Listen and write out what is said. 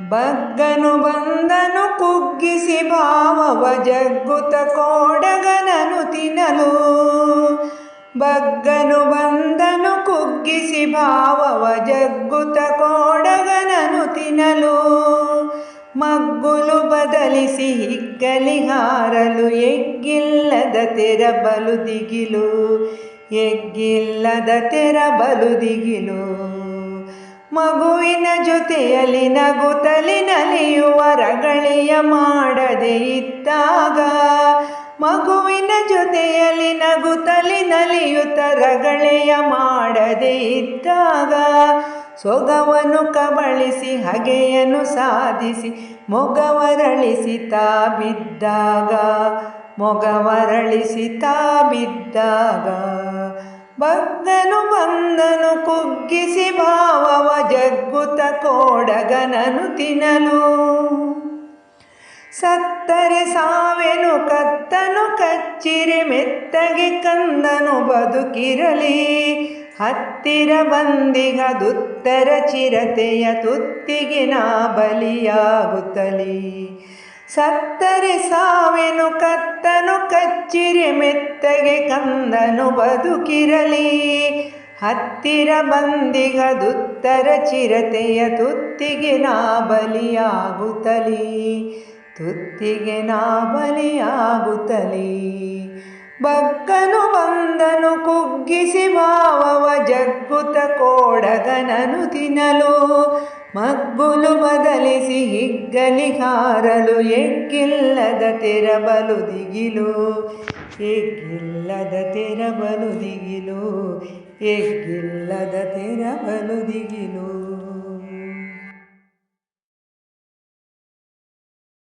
ಬಗ್ಗನು ಬಂದನು ಕುಗ್ಗಿಸಿ ಭಾವವ ಜಗ್ಗುತ ಕೋಡಗನನು ತಿನ್ನಲು. ಬಗ್ಗನು ಬಂದನು ಕುಗ್ಗಿಸಿ ಭಾವವ ಜಗ್ಗುತ ಕೋಡಗನನು ತಿನ್ನಲು. ಮಗ್ಗುಲು ಬದಲಿಸಿ ಹಿಗ್ಗಲಿ ಹಾರಲು ಎಗ್ಗಿಲ್ಲದ ತೆರಬಲು ದಿಗಿಲು. ಎಗ್ಗಿಲ್ಲದ ತೆರಬಲು ದಿಗಿಲು. ಮಗುವಿನ ಜೊತೆಯಲ್ಲಿ ನಗುತ್ತಲಿ ನಲಿಯುವ ರಗಳಿಯ ಮಾಡದೆ ಇದ್ದಾಗ. ಮಗುವಿನ ಜೊತೆಯಲ್ಲಿ ನಗುತ್ತಲಿ ನಲಿಯುತ್ತ ರಗಳೆಯ ಮಾಡದೆ ಇದ್ದಾಗ. ಸೊಗವನ್ನು ಕಬಳಿಸಿ ಹಗೆಯನ್ನು ಸಾಧಿಸಿ ಮೊಗವರಳಿಸಿ ತಾ ಬಿದ್ದಾಗ. ಮೊಗವರಳಿಸಿ ತಾ ಬಿದ್ದಾಗ. ಬಗ್ಗನು ಬಂದನು ಕುಗ್ಗಿಸಿ ಭಾವವ ಜಗ್ಗುತ ಕೋಡಗನನು ತಿನ್ನಲು. ಸತ್ತರೆ ಸಾವೆನು ಕತ್ತನು ಕಚ್ಚಿರೆ ಮೆತ್ತಗೆ ಕಂದನು ಬದುಕಿರಲಿ. ಹತ್ತಿರ ಬಂದಿಗ ದುತ್ತರ ಚಿರತೆಯ ತುತ್ತಿಗೆ ನಾ ಬಲಿಯಾಗುತ್ತಲಿ. ಸತ್ತರೆ ಸಾವೆನು ಕತ್ತನು ಕಚ್ಚಿರೆ ಮೆತ್ತಗೆ ಕಂದನು ಬದುಕಿರಲಿ. ಹತ್ತಿರ ಬಂದಿಗ ದುತ್ತರ ಚಿರತೆಯ ತುತ್ತಿಗೆ ನಾ ಬಲಿಯಾಗುತ್ತಲಿ. ತುತ್ತಿಗೆ ನಾ ಬಲಿಯಾಗುತ್ತಲಿ. ಬಗ್ಗನು ಬಂದನು ಕುಗ್ಗಿಸಿ ಭಾವವ ಜಗ್ಗುತ ಕೋಡಗನನು ತಿನ್ನಲು. ಮಗ್ಗುಲು ಬದಲಿಸಿ ಹಿಗ್ಗಲಿ ಹಾರಲು ಎಗ್ಗಿಲ್ಲದ ತೆರಬಲು ದಿಗಿಲು. ಎಗ್ಗಿಲ್ಲದ ತೆರಬಲು ದಿಗಿಲು. ಎಗ್ಗಿಲ್ಲದ ತೆರಬಲು ದಿಗಿಲು.